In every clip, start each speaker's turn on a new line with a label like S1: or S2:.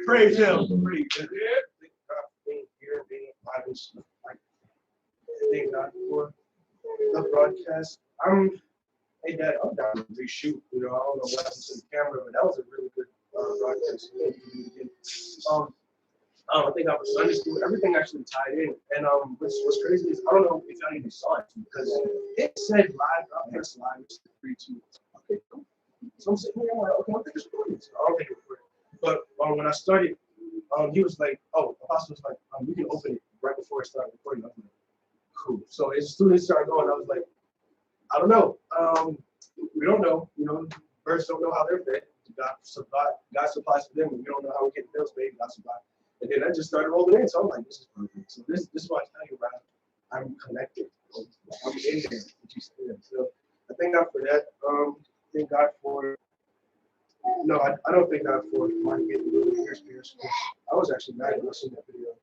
S1: Praise him. Praise him. Thank God for being here, being alive, like thank God for the broadcast. Hey Dad, I'm down to reshoot. You know, I don't know what happened to the camera, but that was a really good broadcast. I think I was Sunday school. Everything actually tied in. And what's crazy is I don't know if y'all even saw it because it said live. I pressed live. It's 3, 2. Okay, cool. So I'm sitting here. I'm like, okay, I think it's recording. So I don't think it's recording. But when I started, he was like, "Oh, Apostle was like, you can open it right before it started recording." I was like, "Cool." So as soon as it started going, I was like, "I don't know. We don't know. You know, birds don't know how they're fed. God supplies for them, and we don't know how we get the bills paid. God supplies." And then I just started rolling in. So I'm like, "This is perfect." So this is what I tell you about. I'm connected. I'm in there. So I thank God for that. Thank God for. No, I don't think God for money getting a little pierced. I was actually mad when I seen that video,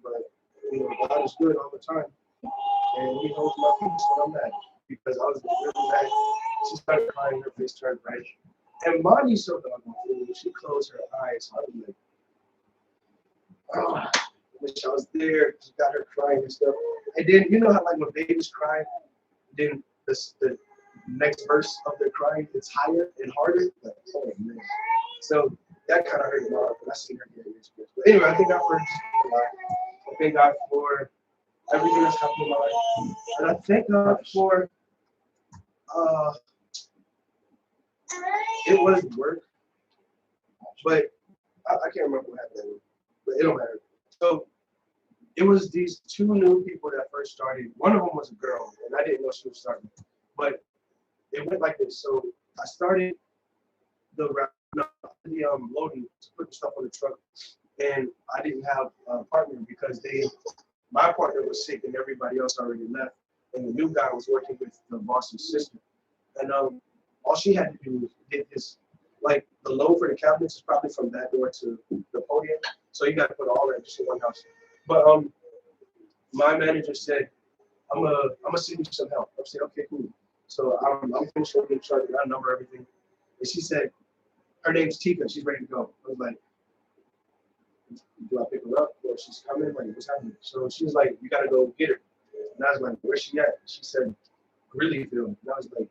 S1: but you know, God is good all the time, and He holds my peace when I'm mad because I was really mad. She started crying, her face turned red, and Monty's so doggone fool. She closed her eyes. I was like, oh, I wish I was there. She got her crying and stuff, and then you know how like when babies cry, then the next verse of their crying is higher and harder. Like, oh man. So that kind of hurt my heart, but I seen her get experience. But anyway, I thank God for just being alive. I thank God for everything that's happened in my life. And I thank God for it was work, but I can't remember what happened, but it don't matter. So it was these 2 new people that first started. One of them was a girl, and I didn't know she was starting, but it went like this. So I started the loading to put the stuff on the truck, and I didn't have a partner because my partner was sick and everybody else already left, and the new guy was working with the boss's sister, and all she had to do was get this, like the load for the cabinets is probably from that door to the podium, so you got to put all that just in one house. But my manager said, I'm gonna send you some help. I said, okay, cool. So I'm finishing the truck, I number everything. And she said, her name's Tika, she's ready to go. I was like, do I pick her up? Or she's coming? Like, what's happening? So she was like, you gotta go get her. And I was like, where's she at? She said, Greeleyville. And I was like,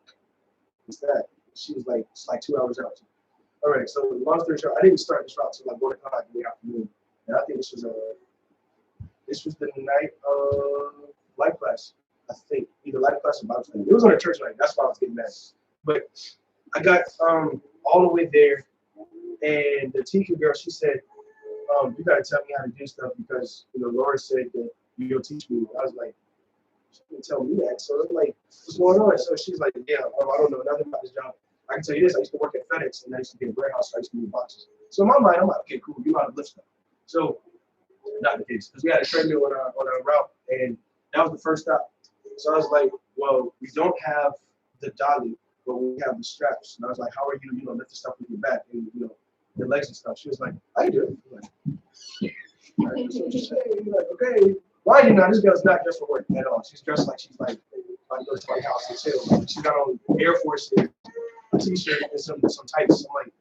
S1: what's that? She was like, it's like 2 hours out. All right, so long story short, I didn't start this route till like 1 o'clock in the afternoon. And I think this was the night of life class. I think either life class or Bible study. It was on a church night. That's why I was getting mad. But I got all the way there, and the teacher girl, she said, "You got to tell me how to do stuff because you know Laura said that you'll teach me." I was like, "She didn't tell me that." So I'm like, "What's going on?" So she's like, "Yeah, I don't know nothing about this job. I can tell you this. I used to work at FedEx, and I used to be in a warehouse. So I used to move boxes." So in my mind, I'm like, "Okay, cool. You know how to lift stuff." So not the case because we had a treadmill on our route, and that was the first stop. So I was like, well, we don't have the dolly, but we have the straps. And I was like, how are you, lift the stuff with your back and, your legs and stuff? She was like, I do it. I'm like, all right, so she's saying, like, okay, why do you know? This girl's not dressed for work at all. She's dressed like she's like, about to go to my house and chill. She's got on Air Force, a t-shirt and some tights. I'm like,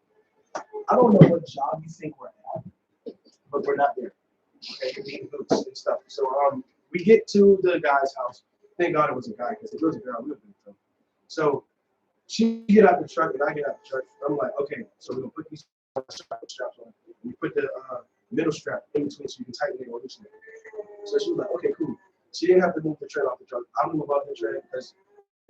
S1: I don't know what job you think we're at, but we're not there. Okay, we're eating boots and stuff. So we get to the guy's house. Thank God it was a guy, because if it was a girl, we would have been. So she get out the truck and I get out the truck. I'm like, okay, so we're gonna put these straps on. We put the middle strap in between so you can tighten it or loosen it. So she was like, okay, cool. She didn't have to move the tread off the truck. I'll move above the tread because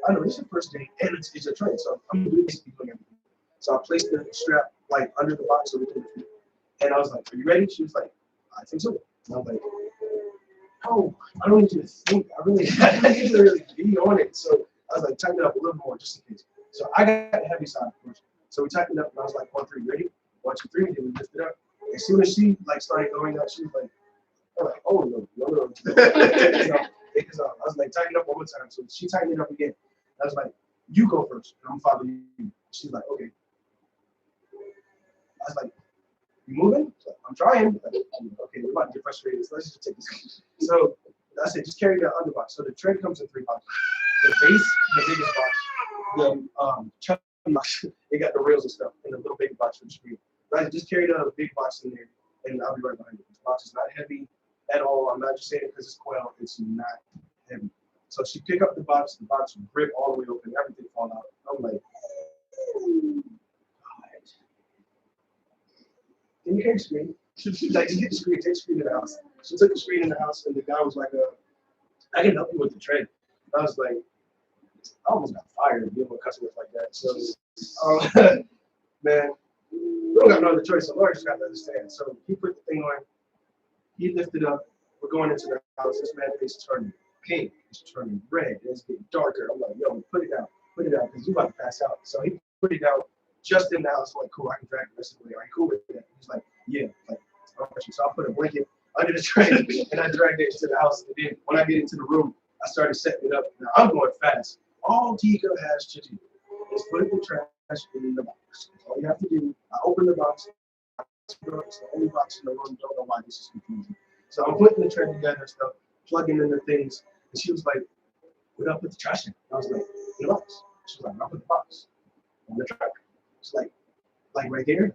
S1: I know this is the first day and it's a tread, so I'm basically doing everything. So I placed the strap like under the box so we can. And I was like, "Are you ready?" She was like, "I think so." And I was like, "No, I don't need you to think. I need you to really be on it." So I was like, "Tighten it up a little more just in case." So I got the heavy side first. So we tightened it up, and I was like, 1, 3, ready? 1, 2, 3. Then we lifted up. As soon as she like started going up, she was like, I'm like, "Oh no." Because I was like, "Tighten it up one more time." So she tightened it up again. I was like, "You go first, and I'm following you." She's like, "Okay." I was like, "You moving?" Like, "I'm trying." Like, "Okay, we're about to get frustrated, so let's just take this." So I said, "Just carry the other box." So the tread comes in 3 boxes. The base, the biggest box. The chubby box, they got the rails and stuff, and the little baby box for the screen. Right, just carry the big box in there, and I'll be right behind you. This box is not heavy at all. I'm not just saying it because it's quail. It's not heavy. So she pick up the box will rip all the way open, everything fall out. I'm like, God. Can you hear the screen? Like, just get the screen, take the screen in the house. She took the screen in the house, and the guy was like, "I can help you with the tread." I was like, I almost got fired dealing with customers like that. So, man, we don't got no other choice. The lawyer just got to understand. So he put the thing on. He lifted up. We're going into the house. This man's face is turning pink. It's turning red. It's getting darker. I'm like, "Yo, put it down, because you about to pass out." So he put it down just in the house. I'm like, "Cool, I can drag the rest of the way. Are you cool with that?" He's like, "Yeah." Like, so I put a blanket under the tray and I dragged it into the house. And then when I get into the room, I started setting it up. Now I'm going fast. All Tika has to do is put the trash in the box. That's all you have to do. I open the box. It's the only box in the room. Don't know why this is confusing. So I'm putting the tray together and stuff, plugging in the things. And she was like, "Where do I put the trash in?" I was like, "In the box." She was like, "I'll put the box on the truck." It's like right there.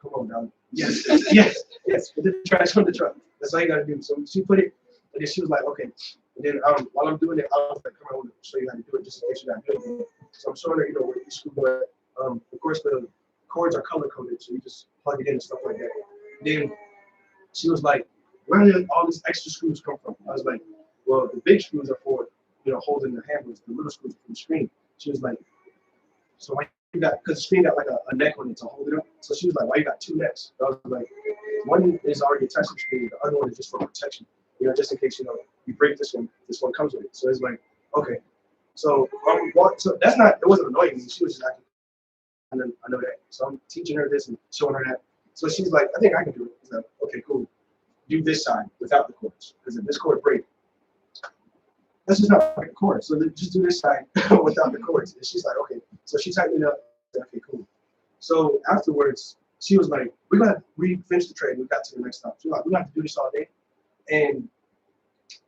S1: Come on, dog. Yes, yes. Put the trash on the truck. That's all you gotta do. So she put it, and then she was like, "Okay." And then while I'm doing it, I was like, "Come on, I want to show you how to do it, just in case you're not doing it." So I'm showing her, where each screw goes. Of course, the cords are color coded, so you just plug it in and stuff like that. Then she was like, "Where did all these extra screws come from?" I was like, "Well, the big screws are for, holding the handles. The little screws are for the screen." She was like, "So why you got?" Because the screen got like a neck on it to hold it up. So she was like, "Why you got 2 necks?" I was like, "One is already attached to the screen. The other one is just for protection. Just in case you break this one. This one comes with it." So it's like, okay. So so that's not. It wasn't annoying me. She was just acting. And then I know that. So I'm teaching her this and showing her that. So she's like, "I think I can do it." It's like, "Okay, cool. Do this side without the cords. Because if this cord breaks, that's just not like a cord. So just do this side without the cords." And she's like, "Okay." So she tightened it up. "Okay, cool." So afterwards, she was like, we finished the trade. We got to the next stop. She was like, "We have to do this all day." And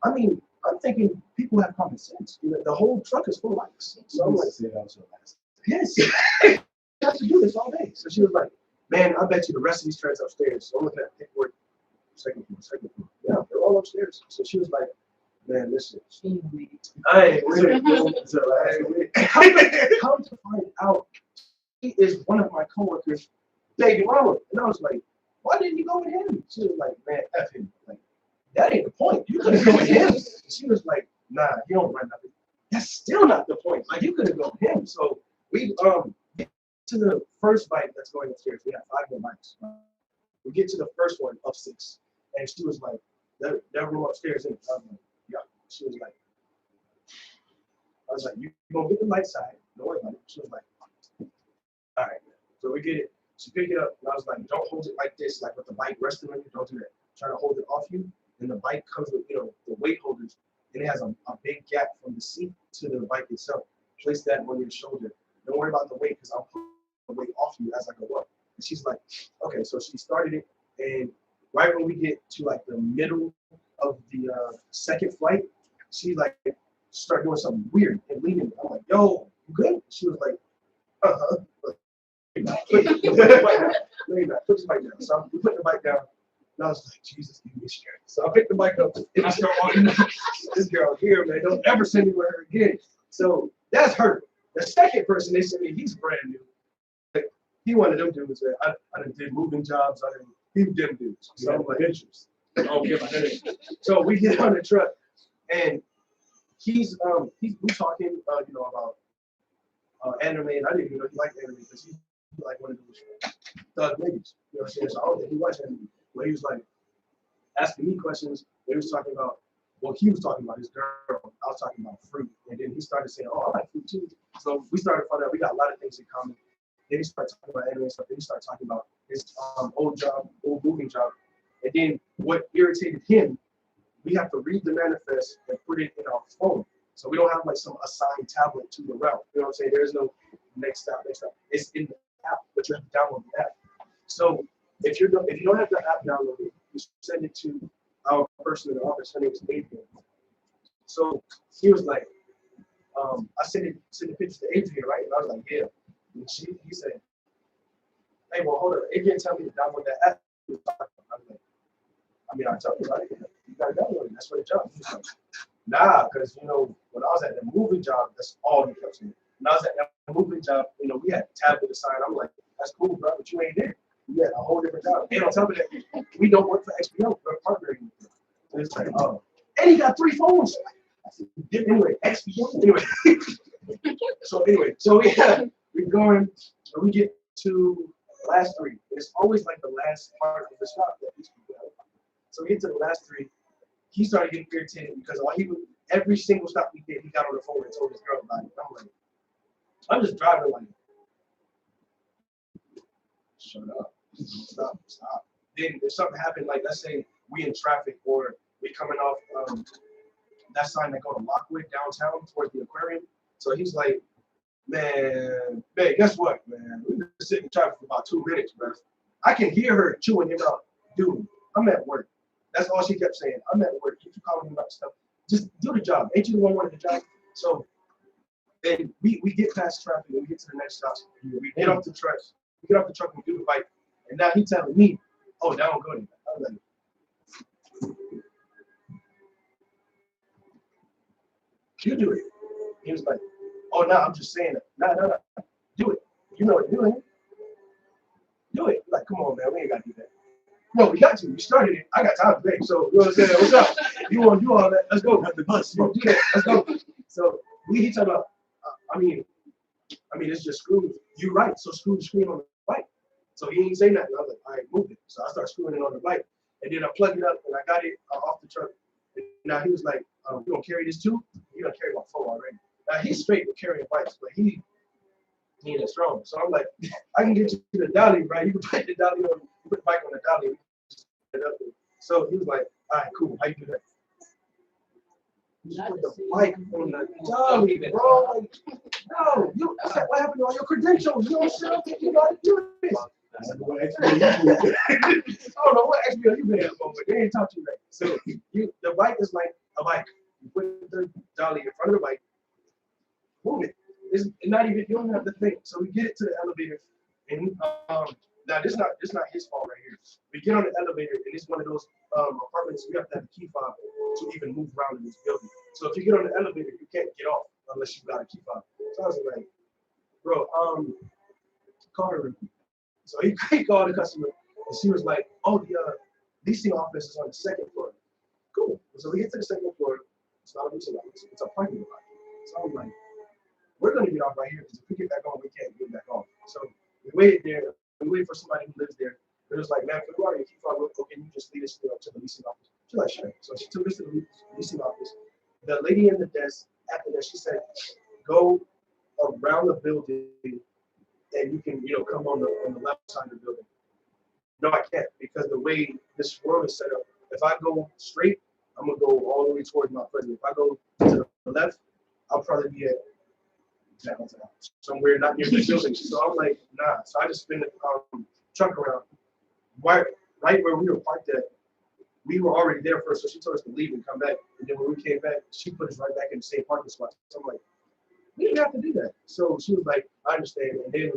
S1: I mean, I'm thinking people have common sense. The whole truck is full of ice. So I'm like, yes, you have to do this all day. So she was like, "Man, I bet you the rest of these treads upstairs." So I'm looking at the paperwork, second floor. Yeah, they're all upstairs. So she was like, "Man, listen, I ain't really going to come to find out, he is one of my coworkers, David Ronald." And I was like, "Why didn't you go with him?" She was like, "Man, F him. Like, that ain't the point. You could have gone with him." She was like, "Nah, he don't run nothing." That's still not the point. Like, you could have gone with him. So we get to the first bike that's going upstairs. We have 5 more bikes. We get to the first one of 6, and she was like, that room upstairs. And I was like, "Yeah." She was like, "You gonna get the light side? Don't worry about it." She was like, "All right." So we get it. She picked it up, and I was like, "Don't hold it like this, like with the bike resting on you. Don't do that. Try to hold it off you." And the bike comes with, the weight holders, and it has a big gap from the seat to the bike itself. Place that on your shoulder. Don't worry about the weight, because I'll put the weight off you as I go up. And she's like, "Okay." So she started it, and right when we get to like the middle of the second flight, she like started doing something weird and leaning. I'm like, "Yo, you good?" She was like, "Uh-huh." Put this bike down. So we put the bike down, and I was like, "Jesus, give me strength." So I picked the bike up, and I start walking. This girl here, man, don't ever send me with her again. So that's her. The second person they sent me, he's brand new. Like, he one of them dudes that I done did moving jobs. He was them dudes. So I'm like, "Interesting." I don't care about that. So we get on the truck, and we talking, about anime, and I didn't even know he liked anime because he like one of those thug niggas. You know what I'm saying? So I don't think he watched anime. But he was like asking me questions. He was talking about, well, he was talking about his girl. I was talking about fruit. And then he started saying, oh, I like fruit too. So we started finding out we got a lot of things in common. Then he started talking about anime stuff. Then he started talking about his old job, old moving job. And then what irritated him, we have to read the manifest and put it in our phone. So we don't have like some assigned tablet to the route. You know what I'm saying? There's no next stop, next stop. It's in the app, but you have to download the app. So if you don't have the app downloaded, you send it to our person in the office. Her name is Adrian. So he was like, I sent the picture to Adrian, right? And I was like, yeah. And he said, hey, well, hold on. Adrian tell me to download that app. I was like, I mean, I told you, right? You got to download it. That's for the job. He's like, nah, because, you know, when I was at the moving job, that's all he kept saying. When I was at that moving job, you know, we had a tablet assigned. I'm like, that's cool, bro, but you ain't there. You had a whole different job. And on top of that, we don't work for XPO. We're partnering with them. So it's like, oh. And he got 3 phones. Anyway, XPO. Anyway. So we going, and we get to the last 3. It's always like the last part of the stop that these people have. So we get to the last 3. He started getting irritated because every single stop we did, he got on the phone and told his girl about it. I'm like, I'm just driving like, shut up, stop. Then if something happened, like let's say we in traffic or we coming off that sign that go to Lockwood downtown towards the aquarium. So he's like, man, guess what, man? We've been sitting in traffic for about 2 minutes, bro. I can hear her chewing him out. Dude, I'm at work. That's all she kept saying. I'm at work. You calling me about stuff. Just do the job. Ain't you the one wanting the job? So then we get past traffic and we get to the next stop. We get off the truck. We get off the truck and we do the bike. And now he's telling me, oh, that don't go anywhere. I was like, you do it. He was like, oh, no, I'm just saying it. No. Do it. You know what you're doing. Do it. Like, come on, man. We ain't got to do that. No, we got to. We started it. I got time today. So, you know what I'm saying? What's up? You want to do all that? Let's go. At the bus. You do that. Let's go. So, he talking about, I mean, it's just screws. You're right. So, screw the screen on the bike. So, he didn't say nothing. I was like, all right, move it. So, I started screwing it on the bike. And then I plugged it up and I got it off the truck. And now he was like, you going to carry this too? You're going to carry my phone already. Now, he's straight with carrying bikes, but he ain't as strong. So, I'm like, I can get you to the dolly, right? You can put the dolly on. Put the bike on the dolly. So he was like, all right, cool. How you do that? You put the bike on the dolly, bro. Like, no, I said, what happened to all your credentials? You don't sit up and you got to do this. I said, well, I don't know what XBL you been at, but they ain't taught you that. So the bike is like a bike. You put the dolly in front of the bike, move it. It's not even, you don't have to think. So we get it to the elevator, and now this is not his fault right here. We get on the elevator, and it's one of those apartments. We have to have a key fob to even move around in this building. So if you get on the elevator, you can't get off unless you got a key fob. So I was like, bro, call her. So he called the customer, and she was like, oh, the leasing office is on the 2nd floor. Cool. So we get to the 2nd floor. It's not a leasing office. It's a parking lot. So I'm like, we're going to get off right here because if we get back on, we can't get back on. So we waited there. We waited for somebody who lives there. It was like, man, if you are in key fob, can you just lead us to the leasing office? She's like, sure. So she took us to the leasing office. The lady in the desk, after that, she said, go around the building and you can, come on the left side of the building. No, I can't, because the way this world is set up, if I go straight, I'm gonna go all the way towards my president. If I go to the left, I'll probably be at downtown, somewhere not near the building. So I'm like, nah. So I just spin the truck around. Right where we were parked at, we were already there first, so she told us to leave and come back. And then when we came back, she put us right back in the same parking spot. So I'm like, we didn't have to do that. So she was like, I understand. And then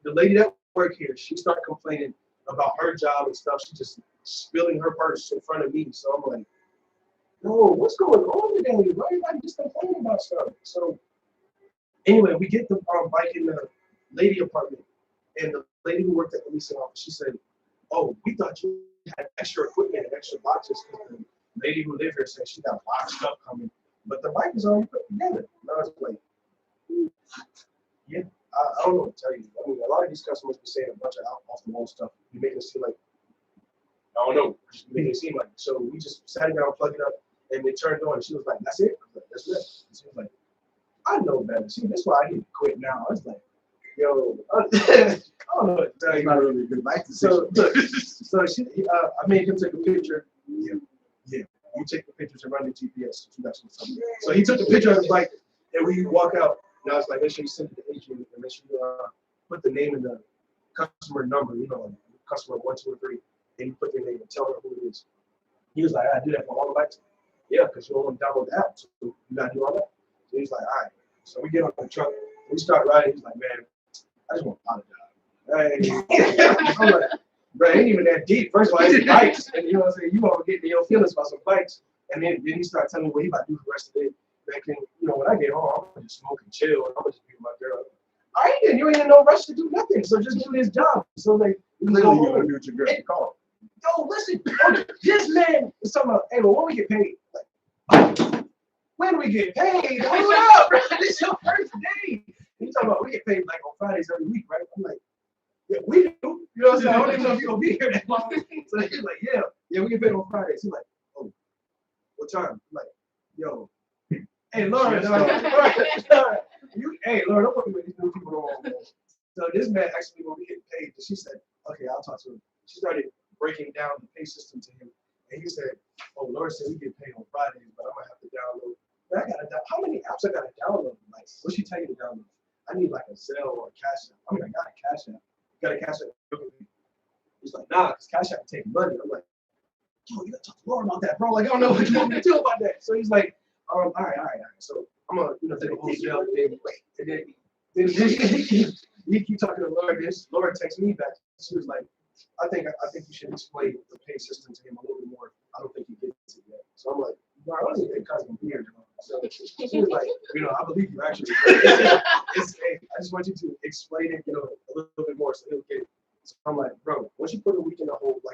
S1: the lady that worked here, she started complaining about her job and stuff. She just spilling her purse in front of me. So I'm like, no, what's going on today? Why everybody just complaining about stuff? So anyway, we get the bike in the lady apartment, and the lady who worked at the leasing office, she said, oh, we thought you had extra equipment and extra boxes, because the lady who lived here said she got a lot of stuff coming, but the bike is already put together. And I was like, I don't know what to tell you. I mean, a lot of these customers be saying a bunch of off the wall stuff. You making it seem like, I don't know, just making it seem like. So we just sat down, plugged it up, and it turned on. And she was like, "That's it." I was like, "That's it." And she was like, "I know better. See, that's why I need to quit now." I was like, "Yo, I don't know what to tell you."
S2: Not really a good life
S1: So
S2: decision.
S1: so she, I made him take a picture. Yeah. You take the pictures and run the GPS. You got something. So he took the picture of his bike, and we walk out. And I was like, make sure you send it to Adrian, and make sure you put the name and the customer number. You know, customer 1, 2, or 3, and you put their name and tell her who it is. He was like, I do that for all the bikes. Yeah, because you don't want to download the app, so you gotta do all that. So he's like, all right. So we get on the truck, and we start riding. He's like, man, I just want to apologize. Hey. I'm like, bro, it ain't even that deep. First of all, it's bikes. And you know what I'm saying? You all get in your feelings about some bikes. And then he started telling me what he about to do for the rest of the day. Back then, you know, when I get home, I'm gonna just smoke and chill. And I'm gonna just be with my girl. All right, then you ain't in no rush to do nothing. So just do this job. So like,
S2: Literally, you want to do what your girl call.
S1: Yo, listen, this man is talking about, hey, well, when we get paid? Like, when do we get paid? Hold up, bro. This is your first day. He's talking about we get paid like on Fridays every week, right? I'm like, yeah, we do. You know what I'm saying? I don't even know if you're gonna be here that long. So he's like, yeah, we get paid on Fridays. He's like, oh, what time? I'm like, yo, hey, Lauren, hey, Lauren, don't put me with these new people no more. So this man actually, when we get paid, she said, okay, I'll talk to him. She started breaking down the pay system to him, and he said, oh, Lauren said we get paid on Fridays, but I'm gonna have to download. Man, how many apps I gotta download? Like, what's she telling you to download? I need like a Zelle or a Cash App. I mean, I got a Cash App. Got a Cash App. He's like, nah, because Cash App can take money. I'm like, yo, you gotta talk to Lauren about that, bro. Like, I don't know what you want me to do about that. So he's like, all right. So I'm gonna, take a whole Zelle thing. And then he keep talking to Lauren. Lauren texts me back. She was like, I think you should explain the pay system to him a little bit more. I don't think he gets it yet. So I'm like, no, I don't even think Kai's gonna be here tomorrow. So she was like, I believe you actually. Hey, I just want you to explain it, a little bit more so he'll get it. So I'm like, bro, once you put a week in the hole, like